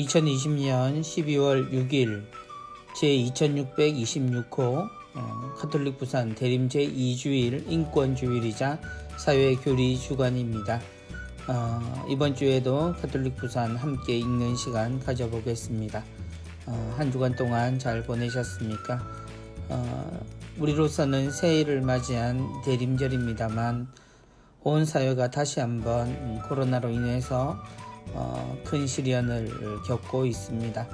2020년 12월 6일 제2626호 가톨릭 부산 대림 제2주일 인권주일이자 사회교리 주간입니다. 이번 주에도 가톨릭 부산 함께 읽는 시간 가져보겠습니다. 한 주간 동안 잘 보내셨습니까? 우리로서는 새해를 맞이한 대림절입니다만 온 사회가 다시 한번 코로나로 인해서 큰 시련을 겪고 있습니다.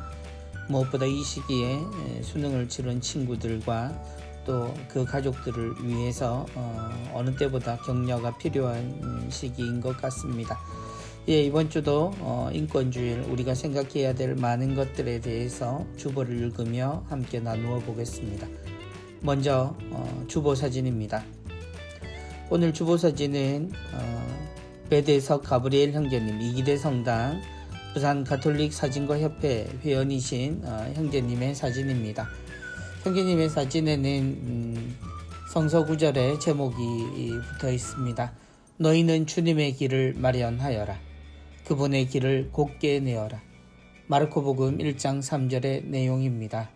무엇보다 이 시기에 수능을 치른 친구들과 또 그 가족들을 위해서 어느 때보다 격려가 필요한 시기인 것 같습니다. 이번 주도 인권주일 우리가 생각해야 될 많은 것들에 대해서 주보를 읽으며 함께 나누어 보겠습니다. 먼저 주보 사진입니다. 오늘 주보 사진은 배대석 가브리엘 형제님, 이기대 성당 부산 가톨릭 사진가 협회 회원이신 형제님의 사진입니다. 형제님의 사진에는 성서 구절의 제목이 붙어 있습니다. 너희는 주님의 길을 마련하여라. 그분의 길을 곧게 내어라. 마르코복음 1장 3절의 내용입니다.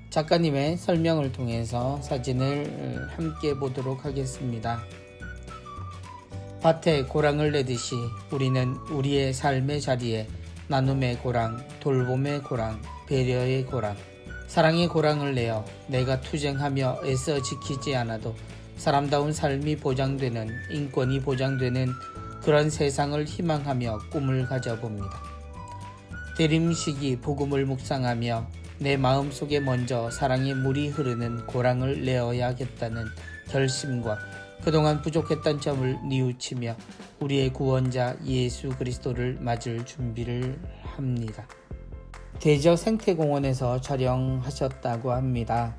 작가님의 설명을 통해서 사진을 함께 보도록 하겠습니다. 밭에 고랑을 내듯이 우리는 우리의 삶의 자리에 나눔의 고랑, 돌봄의 고랑, 배려의 고랑, 사랑의 고랑을 내어 내가 투쟁하며 애써 지키지 않아도 사람다운 삶이 보장되는, 인권이 보장되는 그런 세상을 희망하며 꿈을 가져봅니다. 대림시기 복음을 묵상하며 내 마음속에 먼저 사랑의 물이 흐르는 고랑을 내어야겠다는 결심과 그동안 부족했던 점을 뉘우치며 우리의 구원자 예수 그리스도를 맞을 준비를 합니다. 대저 생태공원에서 촬영하셨다고 합니다.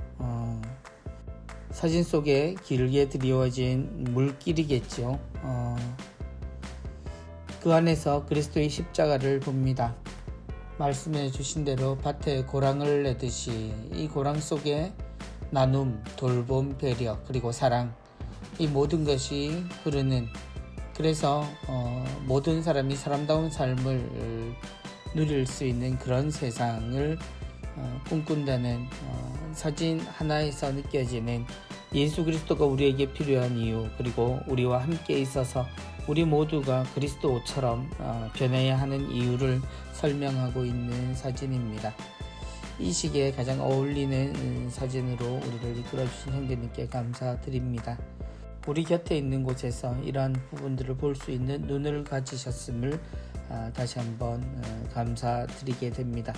사진 속에 길게 드리워진 물길이겠죠. 그 안에서 그리스도의 십자가를 봅니다. 말씀해 주신 대로 밭에 고랑을 내듯이 이 고랑 속에 나눔, 돌봄, 배려, 그리고 사랑, 이 모든 것이 흐르는, 그래서 모든 사람이 사람다운 삶을 누릴 수 있는 그런 세상을 꿈꾼다는 사진 하나에서 느껴지는 예수 그리스도가 우리에게 필요한 이유, 그리고 우리와 함께 있어서 우리 모두가 그리스도처럼 변해야 하는 이유를 설명하고 있는 사진입니다. 이 시기에 가장 어울리는 사진으로 우리를 이끌어주신 형제님께 감사드립니다. 우리 곁에 있는 곳에서 이러한 부분들을 볼 수 있는 눈을 가지셨음을 다시 한번 감사드리게 됩니다.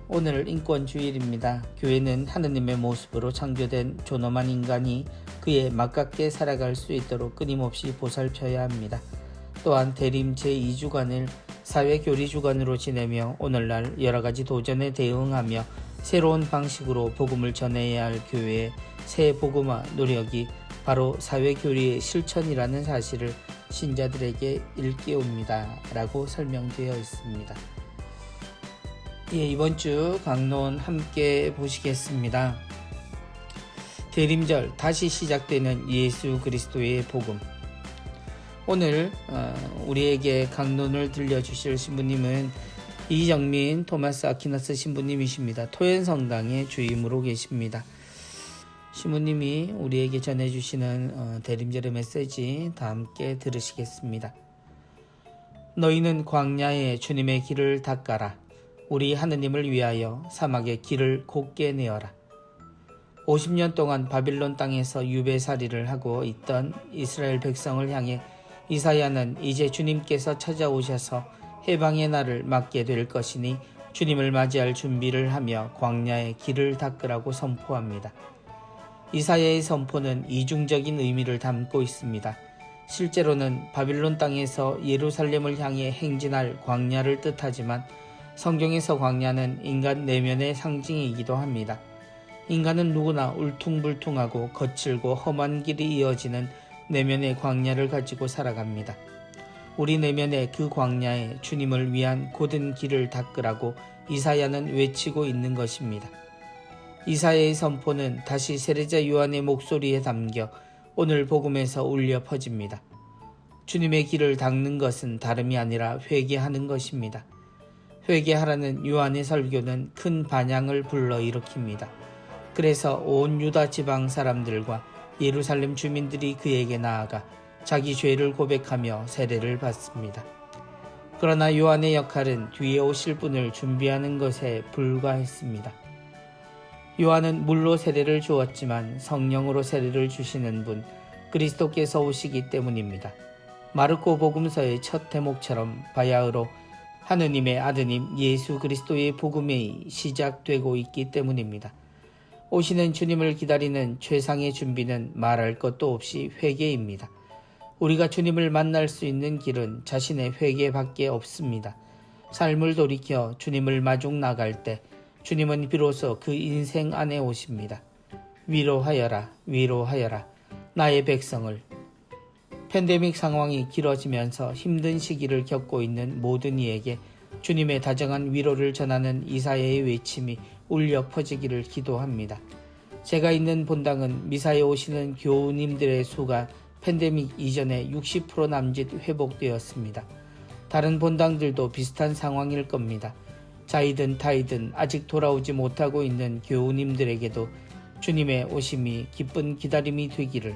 오늘 인권주일입니다. 교회는 하느님의 모습으로 창조된 존엄한 인간이 그에 맞게 살아갈 수 있도록 끊임없이 보살펴야 합니다. 또한 대림 제2주간을 사회교리주간으로 지내며 오늘날 여러가지 도전에 대응하며 새로운 방식으로 복음을 전해야 할 교회의 새 복음화 노력이 바로 사회교리의 실천이라는 사실을 신자들에게 일깨웁니다 라고 설명되어 있습니다. 이번 주 강론 함께 보시겠습니다. 대림절, 다시 시작되는 예수 그리스도의 복음. 오늘 우리에게 강론을 들려주실 신부님은 이정민 토마스 아퀴나스 신부님이십니다. 토연성당의 주임으로 계십니다. 신부님이 우리에게 전해주시는 대림절의 메시지 다 함께 들으시겠습니다. 너희는 광야에 주님의 길을 닦아라. 우리 하느님을 위하여 사막의 길을 곧게 내어라. 50년 동안 바빌론 땅에서 유배살이를 하고 있던 이스라엘 백성을 향해 이사야는 이제 주님께서 찾아오셔서 해방의 날을 맞게 될 것이니 주님을 맞이할 준비를 하며 광야의 길을 닦으라고 선포합니다. 이사야의 선포는 이중적인 의미를 담고 있습니다. 실제로는 바빌론 땅에서 예루살렘을 향해 행진할 광야를 뜻하지만 성경에서 광야는 인간 내면의 상징이기도 합니다. 인간은 누구나 울퉁불퉁하고 거칠고 험한 길이 이어지는 내면의 광야를 가지고 살아갑니다. 우리 내면의 그 광야에 주님을 위한 곧은 길을 닦으라고 이사야는 외치고 있는 것입니다. 이사야의 선포는 다시 세례자 요한의 목소리에 담겨 오늘 복음에서 울려 퍼집니다. 주님의 길을 닦는 것은 다름이 아니라 회개하는 것입니다. 회개하라는 요한의 설교는 큰 반향을 불러일으킵니다. 그래서 온 유다 지방 사람들과 예루살렘 주민들이 그에게 나아가 자기 죄를 고백하며 세례를 받습니다. 그러나 요한의 역할은 뒤에 오실 분을 준비하는 것에 불과했습니다. 요한은 물로 세례를 주었지만 성령으로 세례를 주시는 분 그리스도께서 오시기 때문입니다. 마르코 복음서의 첫 대목처럼 바야흐로 하느님의 아드님 예수 그리스도의 복음이 시작되고 있기 때문입니다. 오시는 주님을 기다리는 최상의 준비는 말할 것도 없이 회개입니다. 우리가 주님을 만날 수 있는 길은 자신의 회개밖에 없습니다. 삶을 돌이켜 주님을 마중 나갈 때 주님은 비로소 그 인생 안에 오십니다. 위로하여라, 위로하여라, 나의 백성을. 팬데믹 상황이 길어지면서 힘든 시기를 겪고 있는 모든 이에게 주님의 다정한 위로를 전하는 이사야의 외침이 울려 퍼지기를 기도합니다. 제가 있는 본당은 미사에 오시는 교우님들의 수가 팬데믹 이전에 60% 남짓 회복되었습니다. 다른 본당들도 비슷한 상황일 겁니다. 자이든 타이든 아직 돌아오지 못하고 있는 교우님들에게도 주님의 오심이 기쁜 기다림이 되기를,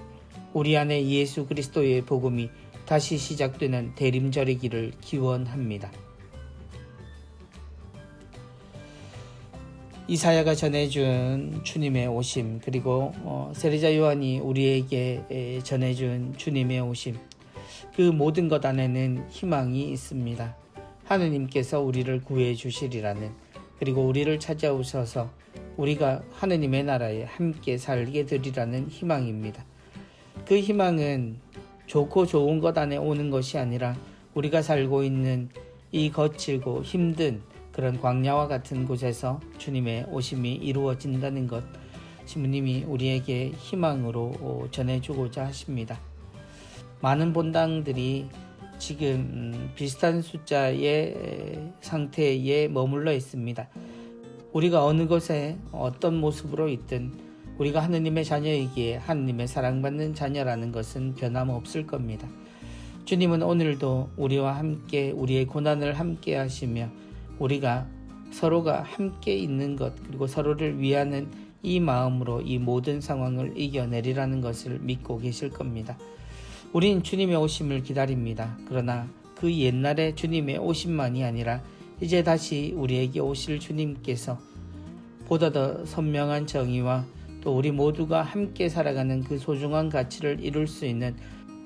우리 안에 예수 그리스도의 복음이 다시 시작되는 대림절이기를 기원합니다. 이사야가 전해준 주님의 오심, 그리고 세례자 요한이 우리에게 전해준 주님의 오심, 그 모든 것 안에는 희망이 있습니다. 하느님께서 우리를 구해 주시리라는, 그리고 우리를 찾아오셔서 우리가 하느님의 나라에 함께 살게 되리라는 희망입니다. 그 희망은 좋고 좋은 것 안에 오는 것이 아니라 우리가 살고 있는 이 거칠고 힘든 그런 광야와 같은 곳에서 주님의 오심이 이루어진다는 것, 신부님이 우리에게 희망으로 전해주고자 하십니다. 많은 본당들이 지금 비슷한 숫자의 상태에 머물러 있습니다. 우리가 어느 곳에 어떤 모습으로 있든 우리가 하느님의 자녀이기에 하느님의 사랑받는 자녀라는 것은 변함없을 겁니다. 주님은 오늘도 우리와 함께 우리의 고난을 함께 하시며 우리가 서로가 함께 있는 것, 그리고 서로를 위하는 이 마음으로 이 모든 상황을 이겨내리라는 것을 믿고 계실 겁니다. 우린 주님의 오심을 기다립니다. 그러나 그 옛날의 주님의 오심만이 아니라 이제 다시 우리에게 오실 주님께서 보다 더 선명한 정의와 또 우리 모두가 함께 살아가는 그 소중한 가치를 이룰 수 있는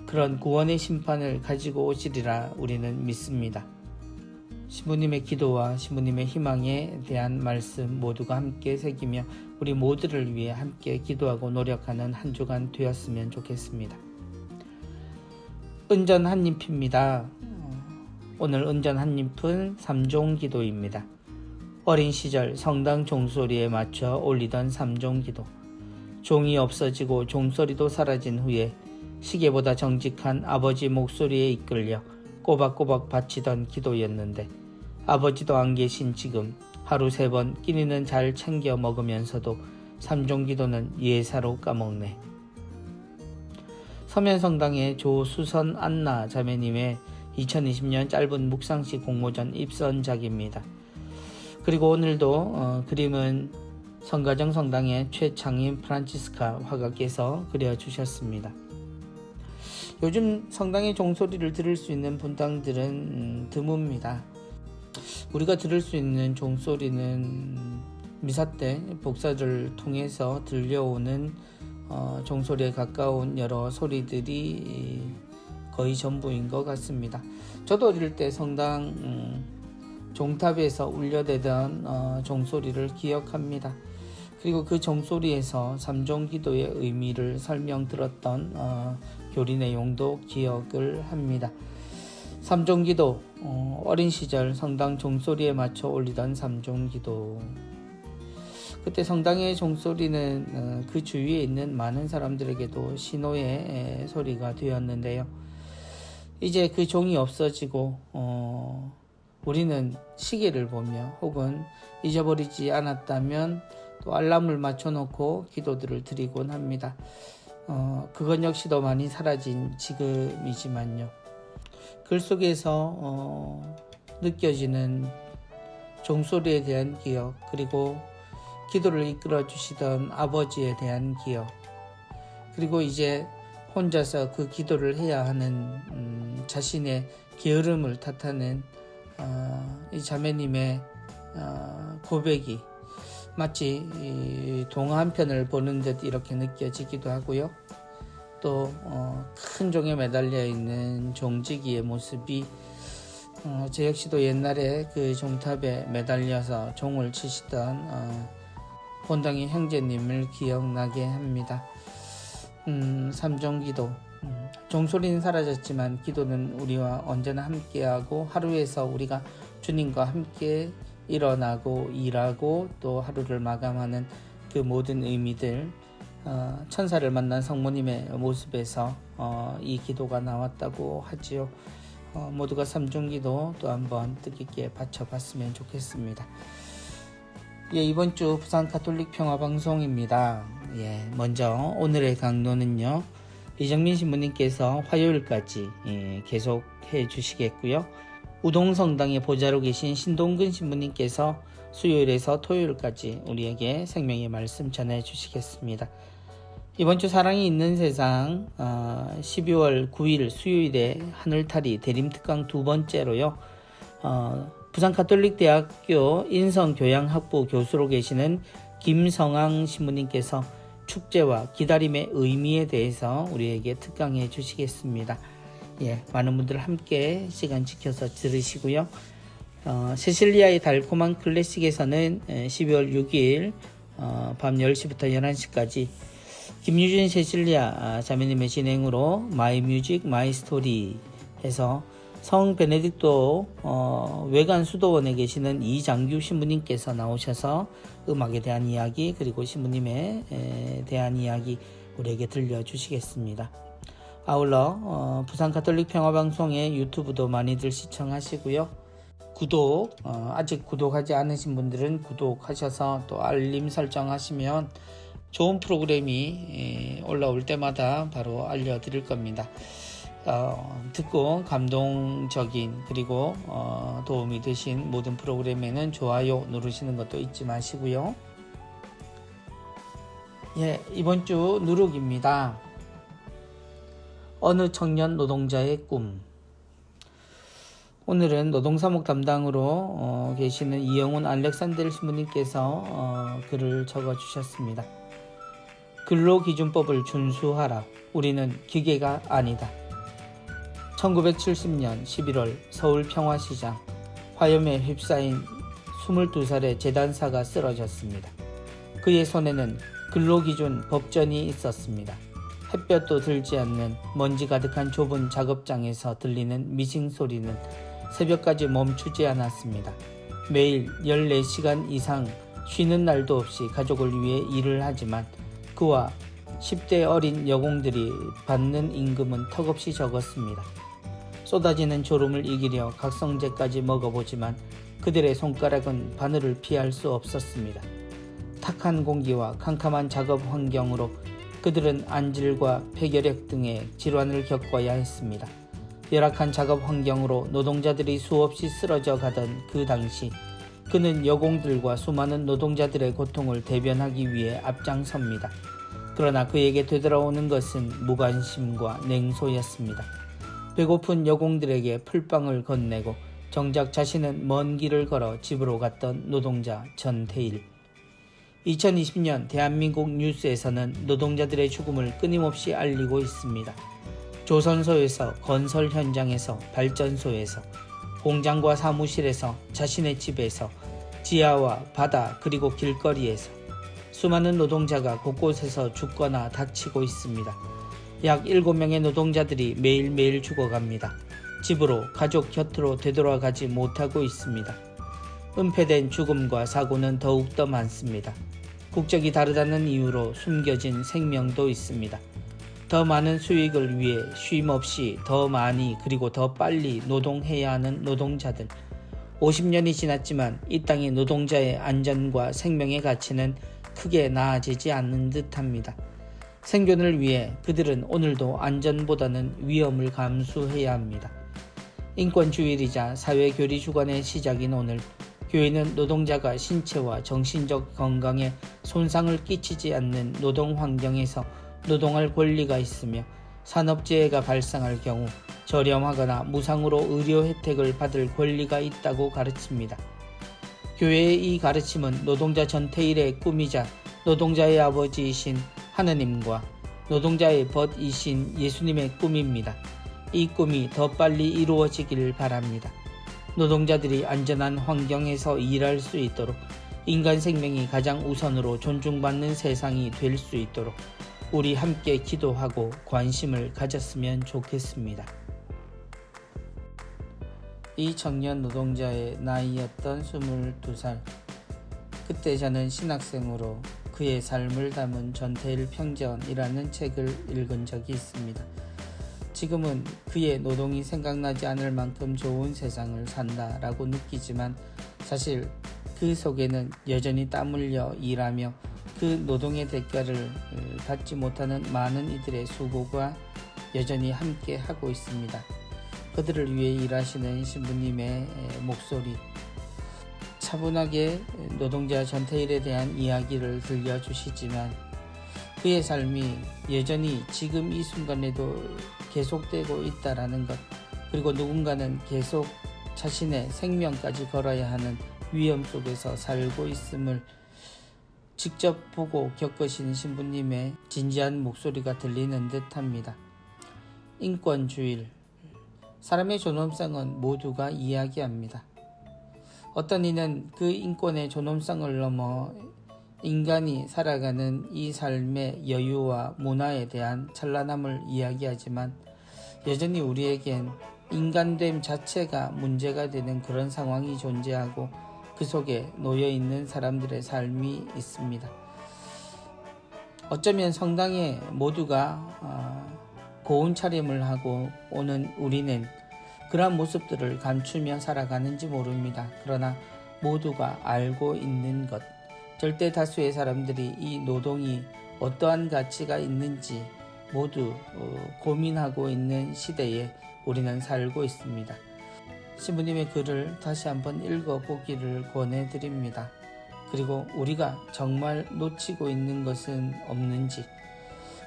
그런 구원의 심판을 가지고 오시리라 우리는 믿습니다. 신부님의 기도와 신부님의 희망에 대한 말씀 모두가 함께 새기며 우리 모두를 위해 함께 기도하고 노력하는 한 주간 되었으면 좋겠습니다. 은전 한잎입니다. 오늘 은전 한잎은 3종 기도입니다. 어린 시절 성당 종소리에 맞춰 올리던 3종 기도. 종이 없어지고 종소리도 사라진 후에 시계보다 정직한 아버지 목소리에 이끌려 꼬박꼬박 바치던 기도였는데, 아버지도 안 계신 지금 하루 3번 끼니는 잘 챙겨 먹으면서도 3종 기도는 예사로 까먹네. 서면성당의 조수선 안나 자매님의 2020년 짧은 묵상식 공모전 입선작입니다. 그리고 오늘도 그림은 성가정 성당의 최창임 프란치스카 화가께서 그려주셨습니다. 요즘 성당의 종소리를 들을 수 있는 본당들은 드뭅니다. 우리가 들을 수 있는 종소리는 미사 때 복사를 통해서 들려오는 종소리에 가까운 여러 소리들이 거의 전부인 것 같습니다. 저도 어릴 때 성당 종탑에서 울려대던 종소리를 기억합니다. 그리고 그 종소리에서 3종 기도의 의미를 설명 들었던 교리 내용도 기억을 합니다. 3종 기도, 어린 시절 성당 종소리에 맞춰 올리던 3종 기도. 그때 성당의 종소리는 그 주위에 있는 많은 사람들에게도 신호의 소리가 되었는데요. 이제 그 종이 없어지고 우리는 시계를 보며 혹은 잊어버리지 않았다면 또 알람을 맞춰놓고 기도들을 드리곤 합니다. 그것 역시도 많이 사라진 지금이지만요. 글 속에서 느껴지는 종소리에 대한 기억, 그리고 기도를 이끌어 주시던 아버지에 대한 기억, 그리고 이제 혼자서 그 기도를 해야 하는 자신의 게으름을 탓하는 이 자매님의 고백이 마치 동화 한 편을 보는 듯 이렇게 느껴지기도 하고요. 또 큰 종에 매달려 있는 종지기의 모습이 저 역시도 옛날에 그 종탑에 매달려서 종을 치시던 본당의 형제님을 기억나게 합니다. 삼종기도, 종소리는 사라졌지만 기도는 우리와 언제나 함께하고, 하루에서 우리가 주님과 함께 일어나고 일하고 또 하루를 마감하는 그 모든 의미들, 천사를 만난 성모님의 모습에서 이 기도가 나왔다고 하지요. 모두가 삼중기도 또 한번 뜻깊게 바쳐봤으면 좋겠습니다. 이번 주 부산 가톨릭 평화방송입니다. 먼저 오늘의 강론은요, 이정민 신부님께서 화요일까지 계속해 주시겠고요. 우동성당의 보좌로 계신 신동근 신부님께서 수요일에서 토요일까지 우리에게 생명의 말씀 전해 주시겠습니다. 이번 주 사랑이 있는 세상 12월 9일 수요일에 하늘탈이 대림특강 두 번째로요. 부산 가톨릭대학교 인성교양학부 교수로 계시는 김성황 신부님께서 축제와 기다림의 의미에 대해서 우리에게 특강해 주시겠습니다. 많은 분들 함께 시간 지켜서 들으시고요. 세실리아의 달콤한 클래식에서는 12월 6일 밤 10시부터 11시까지 김유진 세실리아 자매님의 진행으로 마이 뮤직 마이 스토리 해서 성 베네딕토 외관 수도원에 계시는 이장규 신부님께서 나오셔서 음악에 대한 이야기, 그리고 신부님에 대한 이야기 우리에게 들려주시겠습니다. 아울러 부산 가톨릭 평화방송의 유튜브도 많이들 시청하시고요. 구독, 아직 구독하지 않으신 분들은 구독하셔서 또 알림 설정하시면 좋은 프로그램이 올라올 때마다 바로 알려드릴 겁니다. 듣고 감동적인 그리고 도움이 되신 모든 프로그램에는 좋아요 누르시는 것도 잊지 마시고요. 이번 주 누룩입니다. 어느 청년 노동자의 꿈. 오늘은 노동사목 담당으로 계시는 이영훈 알렉산델 신부님께서 글을 적어 주셨습니다. 근로기준법을 준수하라. 우리는 기계가 아니다. 1970년 11월 서울 평화시장, 화염에 휩싸인 22살의 재단사가 쓰러졌습니다. 그의 손에는 근로기준 법전이 있었습니다. 햇볕도 들지 않는 먼지 가득한 좁은 작업장에서 들리는 미싱 소리는 새벽까지 멈추지 않았습니다. 매일 14시간 이상 쉬는 날도 없이 가족을 위해 일을 하지만 그와 10대 어린 여공들이 받는 임금은 턱없이 적었습니다. 쏟아지는 졸음을 이기려 각성제까지 먹어보지만 그들의 손가락은 바늘을 피할 수 없었습니다. 탁한 공기와 캄캄한 작업 환경으로 그들은 안질과 폐결핵 등의 질환을 겪어야 했습니다. 열악한 작업 환경으로 노동자들이 수없이 쓰러져 가던 그 당시, 그는 여공들과 수많은 노동자들의 고통을 대변하기 위해 앞장섭니다. 그러나 그에게 되돌아오는 것은 무관심과 냉소였습니다. 배고픈 여공들에게 풀빵을 건네고 정작 자신은 먼 길을 걸어 집으로 갔던 노동자 전태일. 2020년 대한민국 뉴스에서는 노동자들의 죽음을 끊임없이 알리고 있습니다. 조선소에서, 건설 현장에서, 발전소에서, 공장과 사무실에서, 자신의 집에서, 지하와 바다 그리고 길거리에서 수많은 노동자가 곳곳에서 죽거나 다치고 있습니다. 약 7명의 노동자들이 매일매일 죽어갑니다. 집으로, 가족 곁으로 되돌아가지 못하고 있습니다. 은폐된 죽음과 사고는 더욱더 많습니다. 국적이 다르다는 이유로 숨겨진 생명도 있습니다. 더 많은 수익을 위해 쉼없이 더 많이 그리고 더 빨리 노동해야 하는 노동자들. 50년이 지났지만 이 땅의 노동자의 안전과 생명의 가치는 크게 나아지지 않는 듯합니다. 생존을 위해 그들은 오늘도 안전보다는 위험을 감수해야 합니다. 인권주일이자 사회교리 주간의 시작인 오늘, 교회는 노동자가 신체와 정신적 건강에 손상을 끼치지 않는 노동 환경에서 노동할 권리가 있으며 산업재해가 발생할 경우 저렴하거나 무상으로 의료 혜택을 받을 권리가 있다고 가르칩니다. 교회의 이 가르침은 노동자 전태일의 꿈이자 노동자의 아버지이신 하느님과 노동자의 벗이신 예수님의 꿈입니다. 이 꿈이 더 빨리 이루어지길 바랍니다. 노동자들이 안전한 환경에서 일할 수 있도록 인간 생명이 가장 우선으로 존중받는 세상이 될 수 있도록 우리 함께 기도하고 관심을 가졌으면 좋겠습니다. 이 청년 노동자의 나이였던 22살. 그때 저는 신학생으로 그의 삶을 담은 전태일 평전이라는 책을 읽은 적이 있습니다. 지금은 그의 노동이 생각나지 않을 만큼 좋은 세상을 산다라고 느끼지만 사실 그 속에는 여전히 땀 흘려 일하며 그 노동의 대가를 받지 못하는 많은 이들의 수고가 여전히 함께 하고 있습니다. 그들을 위해 일하시는 신부님의 목소리, 차분하게 노동자 전태일에 대한 이야기를 들려주시지만 그의 삶이 여전히 지금 이 순간에도 계속되고 있다라는 것, 그리고 누군가는 계속 자신의 생명까지 걸어야 하는 위험 속에서 살고 있음을 직접 보고 겪으신 신부님의 진지한 목소리가 들리는 듯합니다. 인권주의, 사람의 존엄성은 모두가 이야기합니다. 어떤 이는 그 인권의 존엄성을 넘어 인간이 살아가는 이 삶의 여유와 문화에 대한 찬란함을 이야기하지만 여전히 우리에겐 인간됨 자체가 문제가 되는 그런 상황이 존재하고 그 속에 놓여있는 사람들의 삶이 있습니다. 어쩌면 성당에 모두가 고운 차림을 하고 오는 우리는 그러한 모습들을 감추며 살아가는지 모릅니다. 그러나 모두가 알고 있는 것, 절대 다수의 사람들이 이 노동이 어떠한 가치가 있는지 모두 고민하고 있는 시대에 우리는 살고 있습니다. 신부님의 글을 다시 한번 읽어보기를 권해드립니다. 그리고 우리가 정말 놓치고 있는 것은 없는지,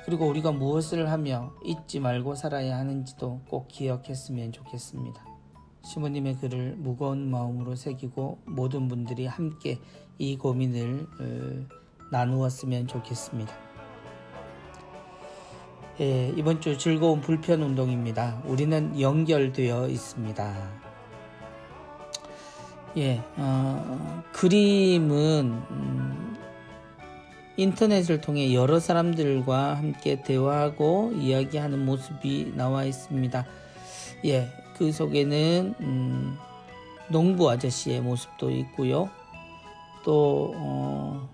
그리고 우리가 무엇을 하며 잊지 말고 살아야 하는지도 꼭 기억했으면 좋겠습니다. 신부님의 글을 무거운 마음으로 새기고 모든 분들이 함께 이 고민을 나누었으면 좋겠습니다. 이번 주 즐거운 불편 운동입니다. 우리는 연결되어 있습니다. 그림은 인터넷을 통해 여러 사람들과 함께 대화하고 이야기하는 모습이 나와 있습니다. 그 속에는 농부 아저씨의 모습도 있고요. 또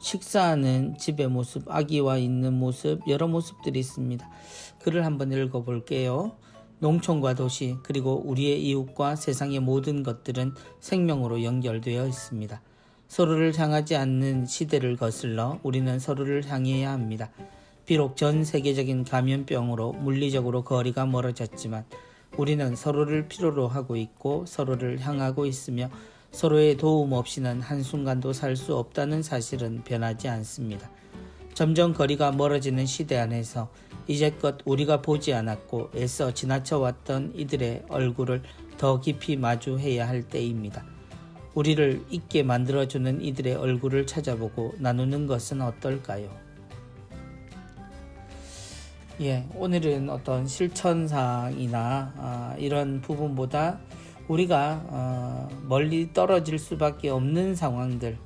식사하는 집의 모습, 아기와 있는 모습, 여러 모습들이 있습니다. 글을 한번 읽어볼게요. 농촌과 도시, 그리고 우리의 이웃과 세상의 모든 것들은 생명으로 연결되어 있습니다. 서로를 향하지 않는 시대를 거슬러 우리는 서로를 향해야 합니다. 비록 전 세계적인 감염병으로 물리적으로 거리가 멀어졌지만 우리는 서로를 필요로 하고 있고 서로를 향하고 있으며 서로의 도움 없이는 한순간도 살 수 없다는 사실은 변하지 않습니다. 점점 거리가 멀어지는 시대 안에서 이제껏 우리가 보지 않았고 애써 지나쳐왔던 이들의 얼굴을 더 깊이 마주해야 할 때입니다. 우리를 잊게 만들어주는 이들의 얼굴을 찾아보고 나누는 것은 어떨까요? 오늘은 어떤 실천사항이나 이런 부분보다 우리가 멀리 떨어질 수밖에 없는 상황들,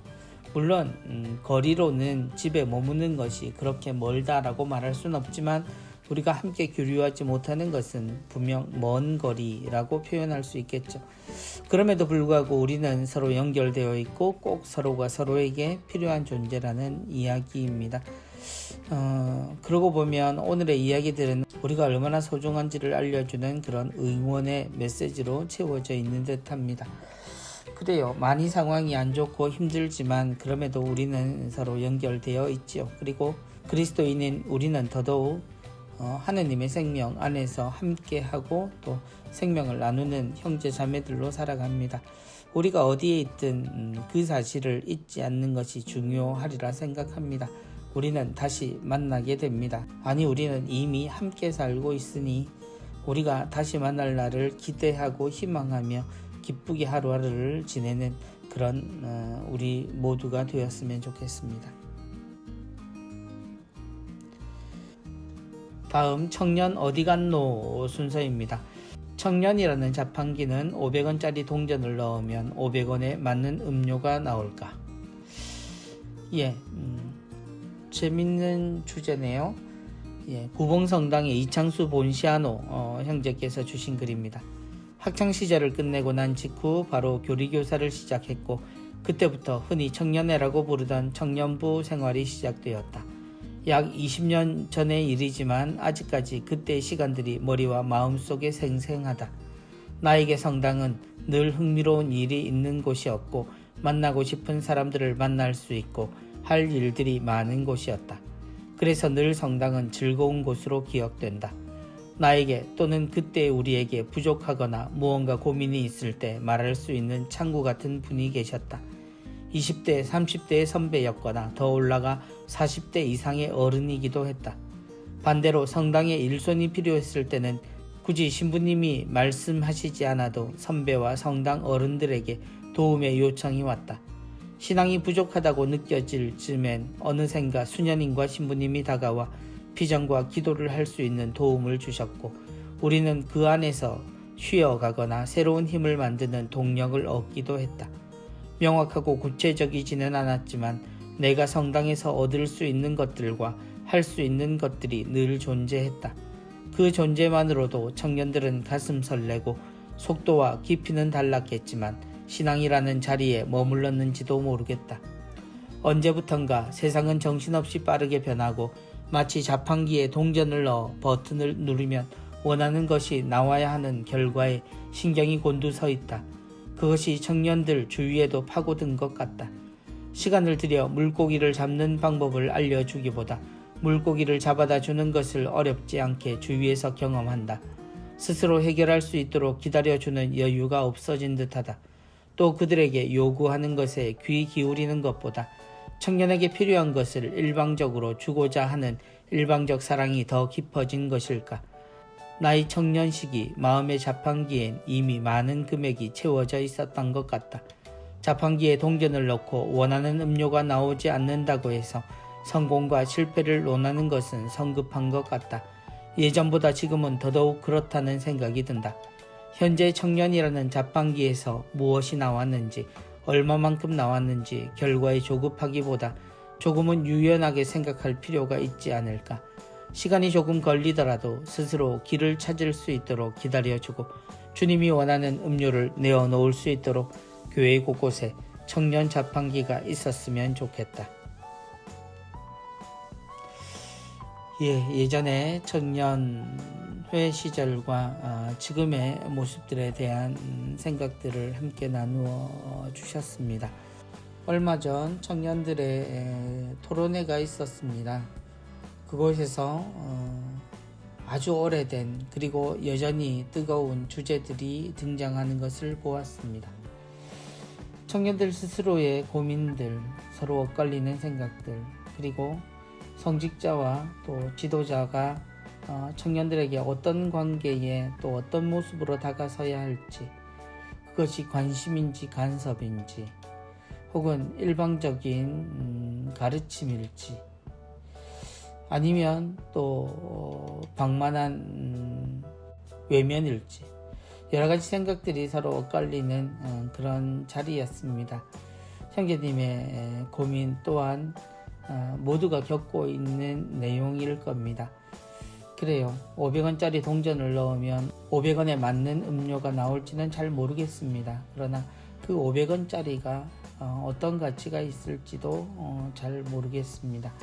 물론 거리로는 집에 머무는 것이 그렇게 멀다라고 말할 수는 없지만 우리가 함께 교류하지 못하는 것은 분명 먼 거리라고 표현할 수 있겠죠. 그럼에도 불구하고 우리는 서로 연결되어 있고 꼭 서로가 서로에게 필요한 존재라는 이야기입니다. 그러고 보면 오늘의 이야기들은 우리가 얼마나 소중한지를 알려주는 그런 응원의 메시지로 채워져 있는 듯합니다. 그래요. 많이 상황이 안 좋고 힘들지만 그럼에도 우리는 서로 연결되어 있지요. 그리고 그리스도인인 우리는 더더욱 하느님의 생명 안에서 함께하고 또 생명을 나누는 형제 자매들로 살아갑니다. 우리가 어디에 있든 그 사실을 잊지 않는 것이 중요하리라 생각합니다. 우리는 다시 만나게 됩니다. 아니, 우리는 이미 함께 살고 있으니 우리가 다시 만날 날을 기대하고 희망하며 기쁘게 하루하루를 지내는 그런 우리 모두가 되었으면 좋겠습니다. 다음 청년 어디 갔노 순서입니다. 청년이라는 자판기는 500원짜리 동전을 넣으면 500원에 맞는 음료가 나올까? 재밌는 주제네요. 구봉성당의 이창수 본시아노 형제께서 주신 글입니다. 학창시절을 끝내고 난 직후 바로 교리교사를 시작했고 그때부터 흔히 청년회라고 부르던 청년부 생활이 시작되었다. 약 20년 전의 일이지만 아직까지 그때의 시간들이 머리와 마음속에 생생하다. 나에게 성당은 늘 흥미로운 일이 있는 곳이었고 만나고 싶은 사람들을 만날 수 있고 할 일들이 많은 곳이었다. 그래서 늘 성당은 즐거운 곳으로 기억된다. 나에게 또는 그때 우리에게 부족하거나 무언가 고민이 있을 때 말할 수 있는 창구 같은 분이 계셨다. 20대, 30대의 선배였거나 더 올라가 40대 이상의 어른이기도 했다. 반대로 성당에 일손이 필요했을 때는 굳이 신부님이 말씀하시지 않아도 선배와 성당 어른들에게 도움의 요청이 왔다. 신앙이 부족하다고 느껴질 즈음엔 어느샌가 수녀님과 신부님이 다가와 피정과 기도를 할 수 있는 도움을 주셨고 우리는 그 안에서 쉬어가거나 새로운 힘을 만드는 동력을 얻기도 했다. 명확하고 구체적이지는 않았지만 내가 성당에서 얻을 수 있는 것들과 할 수 있는 것들이 늘 존재했다. 그 존재만으로도 청년들은 가슴 설레고 속도와 깊이는 달랐겠지만 신앙이라는 자리에 머물렀는지도 모르겠다. 언제부턴가 세상은 정신없이 빠르게 변하고 마치 자판기에 동전을 넣어 버튼을 누르면 원하는 것이 나와야 하는 결과에 신경이 곤두서 있다. 그것이 청년들 주위에도 파고든 것 같다. 시간을 들여 물고기를 잡는 방법을 알려주기보다 물고기를 잡아다 주는 것을 어렵지 않게 주위에서 경험한다. 스스로 해결할 수 있도록 기다려주는 여유가 없어진 듯하다. 또 그들에게 요구하는 것에 귀 기울이는 것보다 청년에게 필요한 것을 일방적으로 주고자 하는 일방적 사랑이 더 깊어진 것일까? 나의 청년 시기 마음의 자판기엔 이미 많은 금액이 채워져 있었던 것 같다. 자판기에 동전을 넣고 원하는 음료가 나오지 않는다고 해서 성공과 실패를 논하는 것은 성급한 것 같다. 예전보다 지금은 더더욱 그렇다는 생각이 든다. 현재 청년이라는 자판기에서 무엇이 나왔는지, 얼마만큼 나왔는지 결과에 조급하기보다 조금은 유연하게 생각할 필요가 있지 않을까. 시간이 조금 걸리더라도 스스로 길을 찾을 수 있도록 기다려주고 주님이 원하는 음료를 내어놓을 수 있도록 교회 곳곳에 청년 자판기가 있었으면 좋겠다. 예전에 청년회 시절과 지금의 모습들에 대한 생각들을 함께 나누어 주셨습니다. 얼마 전 청년들의 토론회가 있었습니다. 그곳에서 아주 오래된 그리고 여전히 뜨거운 주제들이 등장하는 것을 보았습니다. 청년들 스스로의 고민들, 서로 엇갈리는 생각들, 그리고 성직자와 또 지도자가 청년들에게 어떤 관계에 또 어떤 모습으로 다가서야 할지, 그것이 관심인지 간섭인지 혹은 일방적인 가르침일지 아니면 또 방만한 외면일지 여러 가지 생각들이 서로 엇갈리는 그런 자리였습니다. 형제님의 고민 또한 모두가 겪고 있는 내용일 겁니다. 그래요. 500원짜리 동전을 넣으면 500원에 맞는 음료가 나올지는 잘 모르겠습니다. 그러나 그 500원짜리가 어떤 가치가 있을지도 잘 모르겠습니다.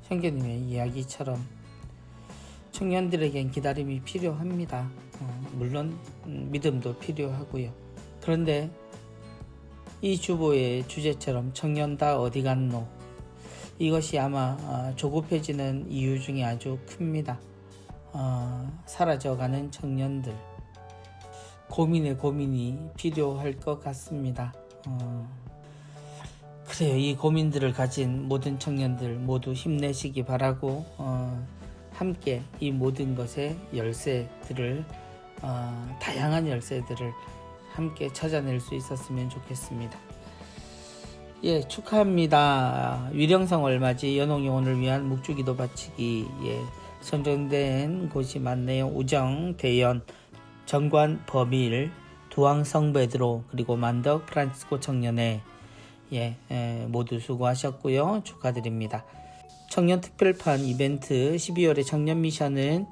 형제님의 이야기처럼 청년들에겐 기다림이 필요합니다. 물론 믿음도 필요하고요. 그런데 이 주보의 주제처럼 청년 다 어디 갔노? 이것이 아마 조급해지는 이유 중에 아주 큽니다. 사라져가는 청년들. 고민이 필요할 것 같습니다. 그래요. 이 고민들을 가진 모든 청년들 모두 힘내시기 바라고 함께 이 모든 것의 열쇠들을 다양한 열쇠들을 함께 찾아낼 수 있었으면 좋겠습니다. 예, 축하합니다. 위령성 맞이 연홍영혼을 위한 묵주기도 바치기 선정된 곳이 많네요. 우정, 대연, 정관, 범일, 두왕 성베드로, 그리고 만덕 프란치스코 청년회 모두 수고하셨고요. 축하드립니다. 청년 특별판 이벤트 12월의 청년 미션은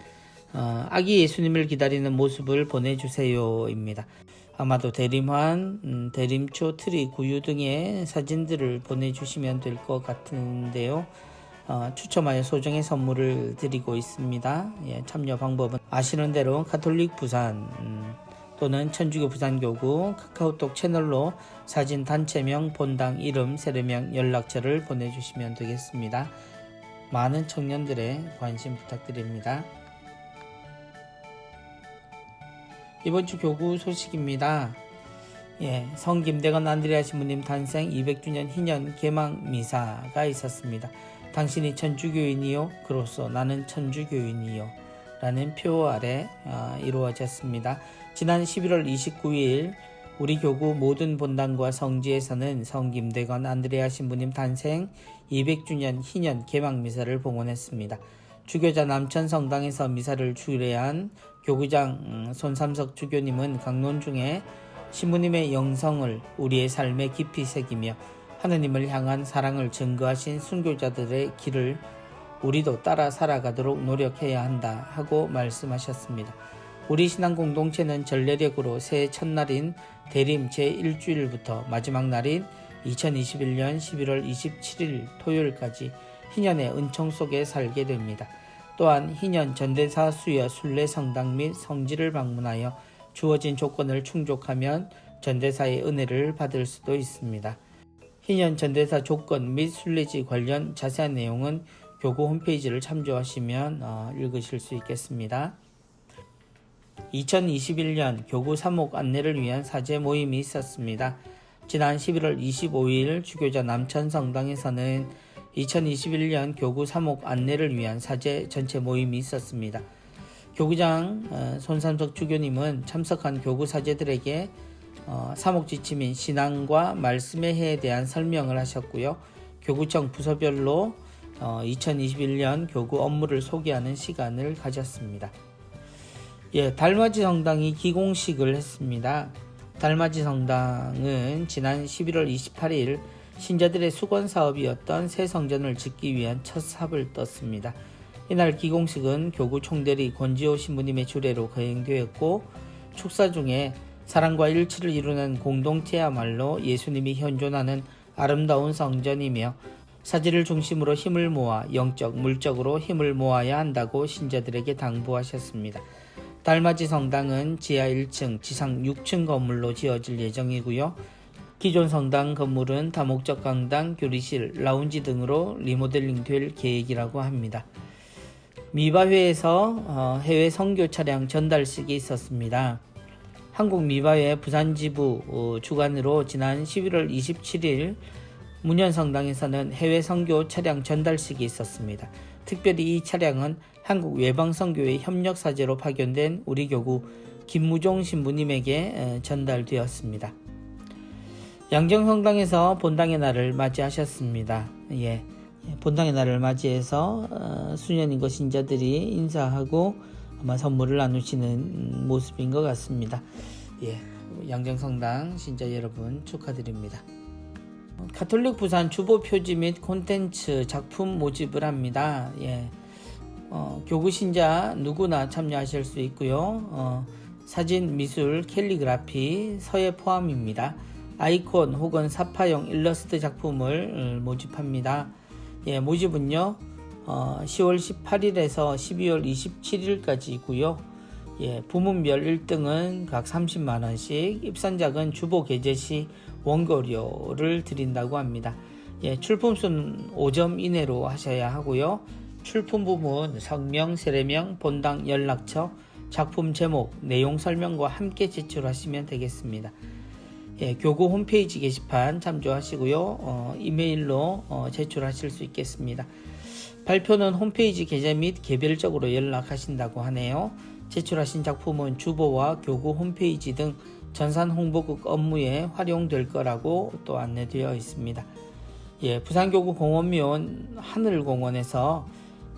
아기 예수님을 기다리는 모습을 보내주세요 입니다. 아마도 대림환, 대림초, 트리, 구유 등의 사진들을 보내주시면 될 것 같은데요. 추첨하여 소정의 선물을 드리고 있습니다. 참여 방법은 아시는 대로 가톨릭 부산 또는 천주교 부산교구 카카오톡 채널로 사진 단체명, 본당 이름, 세례명, 연락처를 보내주시면 되겠습니다. 많은 청년들의 관심 부탁드립니다. 이번 주 교구 소식입니다. 성 김대건 안드레아 신부님 탄생 200주년 희년 개막 미사가 있었습니다. 당신이 천주교인이요? 그로써 나는 천주교인이요 라는 표 아래 이루어졌습니다. 지난 11월 29일 우리 교구 모든 본당과 성지에서는 성 김대건 안드레아 신부님 탄생 200주년 희년 개막 미사를 봉헌했습니다. 주교자 남천성당에서 미사를 주례한 교구장 손삼석 주교님은 강론 중에 신부님의 영성을 우리의 삶에 깊이 새기며 하느님을 향한 사랑을 증거하신 순교자들의 길을 우리도 따라 살아가도록 노력해야 한다 하고 말씀하셨습니다. 우리 신앙 공동체는 전례력으로 새해 첫날인 대림 제1주일부터 마지막 날인 2021년 11월 27일 토요일까지 희년의 은총 속에 살게 됩니다. 또한 희년 전대사 수여 순례 성당 및 성지를 방문하여 주어진 조건을 충족하면 전대사의 은혜를 받을 수도 있습니다. 희년 전대사 조건 및 순례지 관련 자세한 내용은 교구 홈페이지를 참조하시면 읽으실 수 있겠습니다. 2021년 교구 사목 안내를 위한 사제 모임이 있었습니다. 지난 11월 25일 주교자 남천성당에서는 2021년 교구 사목 안내를 위한 사제 전체 모임이 있었습니다. 교구장 손삼석 주교님은 참석한 교구 사제들에게 사목 지침인 신앙과 말씀의 해에 대한 설명을 하셨고요. 교구청 부서별로 2021년 교구 업무를 소개하는 시간을 가졌습니다. 달맞이 성당이 기공식을 했습니다. 달맞이 성당은 지난 11월 28일 신자들의 수건 사업이었던 새 성전을 짓기 위한 첫 삽을 떴습니다. 이날 기공식은 교구 총대리 권지호 신부님의 주례로 거행되었고 축사 중에 사랑과 일치를 이루는 공동체야말로 예수님이 현존하는 아름다운 성전이며 사지를 중심으로 힘을 모아 영적, 물적으로 힘을 모아야 한다고 신자들에게 당부하셨습니다. 달맞이 성당은 지하 1층, 지상 6층 건물로 지어질 예정이고요. 기존 성당 건물은 다목적 강당, 교리실, 라운지 등으로 리모델링 될 계획이라고 합니다. 미바회에서 해외 선교 차량 전달식이 있었습니다. 한국 미바회 부산지부 주관으로 지난 11월 27일 문현성당에서는 해외 선교 차량 전달식이 있었습니다. 특별히 이 차량은 한국 외방선교회 협력사제로 파견된 우리 교구 김무종 신부님에게 전달되었습니다. 양정성당에서 본당의 날을 맞이하셨습니다. 본당의 날을 맞이해서 수년인거 신자들이 인사하고 아마 선물을 나누시는 모습인 것 같습니다. 양정성당 신자 여러분 축하드립니다. 가톨릭 부산 주보 표지 및 콘텐츠 작품 모집을 합니다. 교구 신자 누구나 참여하실 수 있고요. 사진, 미술, 캘리그라피, 서예 포함입니다. 아이콘 혹은 사파용 일러스트 작품을 모집합니다. 모집은요 10월 18일에서 12월 27일까지이고요. 부문별 1등은 각 30만원씩, 입선작은 주보 게재 시 원고료를 드린다고 합니다. 출품수는 5점 이내로 하셔야 하고요. 출품 부문 성명, 세례명, 본당 연락처, 작품 제목, 내용 설명과 함께 제출하시면 되겠습니다. 교구 홈페이지 게시판 참조하시고요. 이메일로 제출하실 수 있겠습니다. 발표는 홈페이지 계좌 및 개별적으로 연락하신다고 하네요. 제출하신 작품은 주보와 교구 홈페이지 등 전산 홍보국 업무에 활용될 거라고 또 안내되어 있습니다. 부산교구 공원묘 하늘공원에서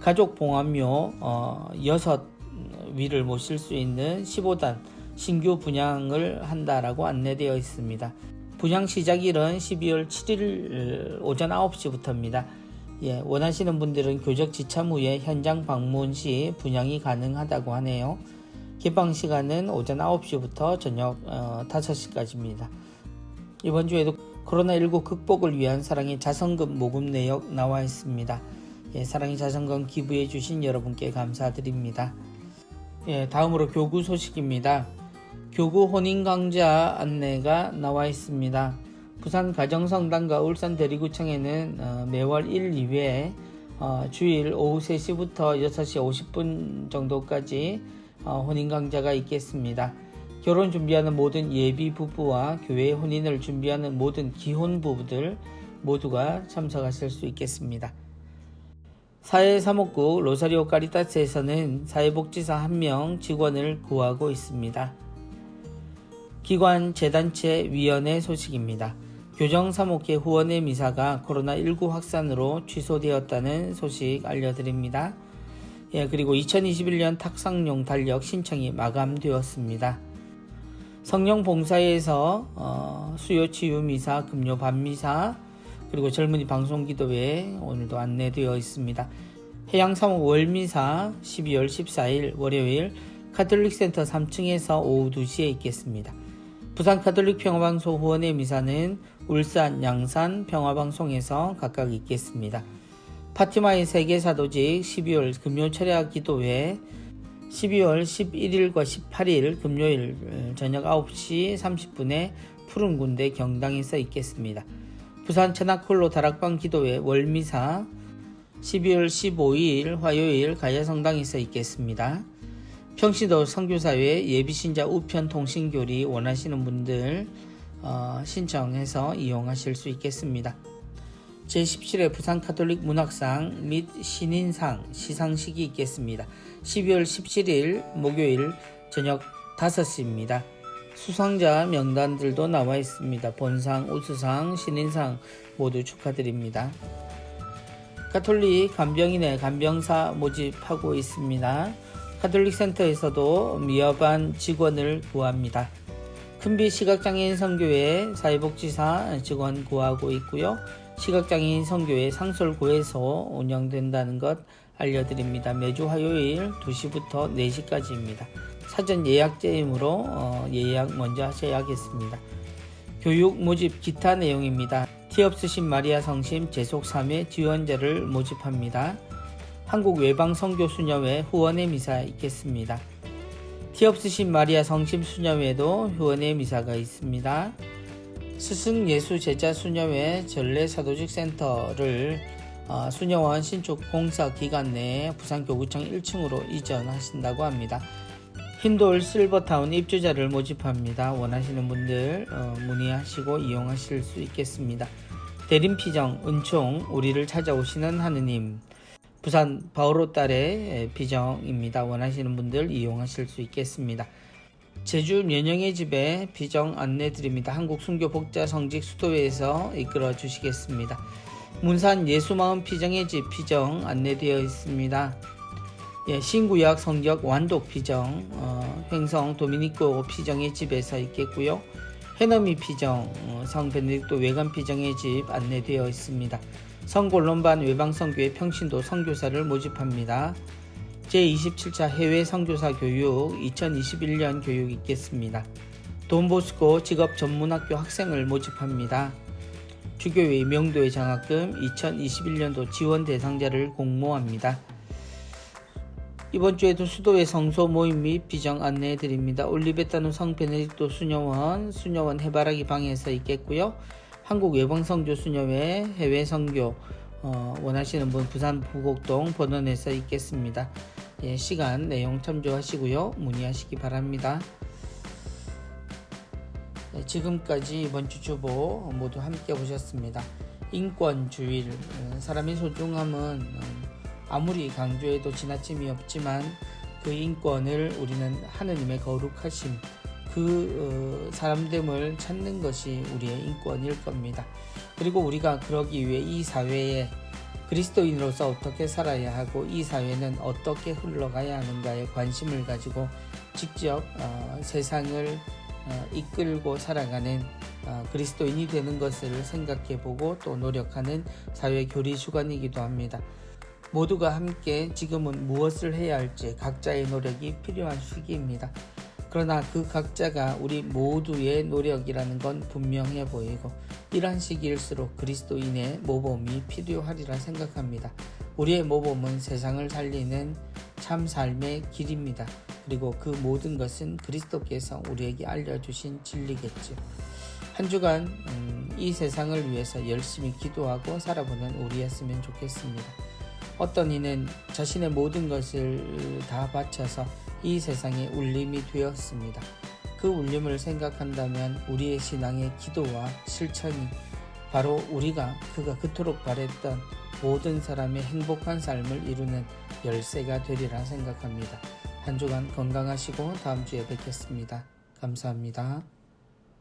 가족봉합묘 6위를 모실 수 있는 15단 신규 분양을 한다라고 안내되어 있습니다. 분양 시작일은 12월 7일 오전 9시부터입니다. 원하시는 분들은 교적 지참 후에 현장 방문 시 분양이 가능하다고 하네요. 개방 시간은 오전 9시부터 저녁 5시까지입니다. 이번 주에도 코로나19 극복을 위한 사랑의 자선금 모금 내역 나와 있습니다. 사랑의 자선금 기부해 주신 여러분께 감사드립니다. 다음으로 교구 소식입니다. 교구 혼인강좌 안내가 나와 있습니다. 부산 가정성당과 울산 대리구청에는 매월 1, 2회 주일 오후 3시부터 6시 50분 정도까지 혼인강좌가 있겠습니다. 결혼 준비하는 모든 예비 부부와 교회 혼인을 준비하는 모든 기혼 부부들 모두가 참석하실 수 있겠습니다. 사회사목국 로사리오 카리타스에서는 사회복지사 1명 직원을 구하고 있습니다. 기관 재단체 위원회 소식입니다. 교정사목회 후원회 미사가 코로나19 확산으로 취소되었다는 소식 알려드립니다. 그리고 2021년 탁상용 달력 신청이 마감되었습니다. 성령봉사회에서 수요치유미사, 금요 밤미사, 그리고 젊은이 방송기도회 오늘도 안내되어 있습니다. 해양사목 월미사 12월 14일 월요일 카톨릭센터 3층에서 오후 2시에 있겠습니다. 부산 카톨릭 평화방송 후원회 미사는 울산, 양산 평화방송에서 각각 있겠습니다. 파티마의 세계사도직 12월 금요 철야 기도회 12월 11일과 18일 금요일 저녁 9시 30분에 푸른군대 경당에서 있겠습니다. 부산 천하콜로 다락방 기도회 월미사 12월 15일 화요일 가야성당에서 있겠습니다. 평신도 선교사회 예비신자 우편 통신교리 원하시는 분들 신청해서 이용하실 수 있겠습니다. 제17회 부산 카톨릭 문학상 및 신인상 시상식이 있겠습니다. 12월 17일 목요일 저녁 5시입니다. 수상자 명단들도 나와 있습니다. 본상, 우수상, 신인상 모두 축하드립니다. 가톨릭 간병인의 간병사 모집하고 있습니다. 가톨릭 센터에서도 미화반 직원을 구합니다. 큰비 시각장애인 선교회 사회복지사 직원 구하고 있고요. 시각장애인 선교회 상솔고에서 운영된다는 것 알려드립니다. 매주 화요일 2시부터 4시까지입니다. 사전 예약제이므로 예약 먼저 하셔야겠습니다. 교육 모집 기타 내용입니다. 티 없으신 마리아 성심 재속 3회 지원자를 모집합니다. 한국 외방 선교 수녀회 후원의 미사 있겠습니다. 티 없으신 마리아 성심 수녀회도 후원의 미사가 있습니다. 스승 예수 제자 수녀회 전래 사도직 센터를 수녀원 신축 공사 기간 내에 부산교구청 1층으로 이전하신다고 합니다. 힌돌 실버타운 입주자를 모집합니다. 원하시는 분들 문의하시고 이용하실 수 있겠습니다. 대림피정 은총 우리를 찾아오시는 하느님 부산 바오로 딸의 비정입니다. 원하시는 분들 이용하실 수 있겠습니다. 제주 면영의 집에 비정 안내드립니다. 한국순교복자성직 수도회에서 이끌어 주시겠습니다. 문산 예수마음 비정의 집 비정 안내되어 있습니다. 신구약 성적 완독 비정 횡성 도미니코 비정의 집에서 있겠고요. 해넘이 비정 성 베네딕토 외관 비정의 집 안내되어 있습니다. 성골론반 외방선교회 평신도 선교사를 모집합니다. 제27차 해외 선교사 교육 2021년 교육 있겠습니다. 돈보스코 직업전문학교 학생을 모집합니다. 주교회 명도의 장학금 2021년도 지원 대상자를 공모합니다. 이번 주에도 수도회 성소 모임 및 비정 안내해드립니다. 올리베타노 성 베네딕토 수녀원 해바라기 방에서 있겠고요. 한국 외방선교 수녀회 해외 선교 원하시는 분 부산 부곡동 본원에서 있겠습니다. 시간 내용 참조하시고요. 문의하시기 바랍니다. 지금까지 이번 주 주보 모두 함께 보셨습니다. 인권주의, 사람의 소중함은 아무리 강조해도 지나침이 없지만 그 인권을 우리는 하느님의 거룩하심, 그 사람됨을 찾는 것이 우리의 인권일 겁니다. 그리고 우리가 그러기 위해 이 사회에 그리스도인으로서 어떻게 살아야 하고 이 사회는 어떻게 흘러가야 하는가에 관심을 가지고 직접 세상을 이끌고 살아가는 그리스도인이 되는 것을 생각해보고 또 노력하는 사회교리 주간이기도 합니다. 모두가 함께 지금은 무엇을 해야 할지 각자의 노력이 필요한 시기입니다. 그러나 그 각자가 우리 모두의 노력이라는 건 분명해 보이고 이러한 시기일수록 그리스도인의 모범이 필요하리라 생각합니다. 우리의 모범은 세상을 살리는 참 삶의 길입니다. 그리고 그 모든 것은 그리스도께서 우리에게 알려주신 진리겠죠. 한 주간 이 세상을 위해서 열심히 기도하고 살아보는 우리였으면 좋겠습니다. 어떤 이는 자신의 모든 것을 다 바쳐서 이 세상의 울림이 되었습니다. 그 울림을 생각한다면 우리의 신앙의 기도와 실천이 바로 그가 그토록 바랬던 모든 사람의 행복한 삶을 이루는 열쇠가 되리라 생각합니다. 한 주간 건강하시고 다음 주에 뵙겠습니다. 감사합니다.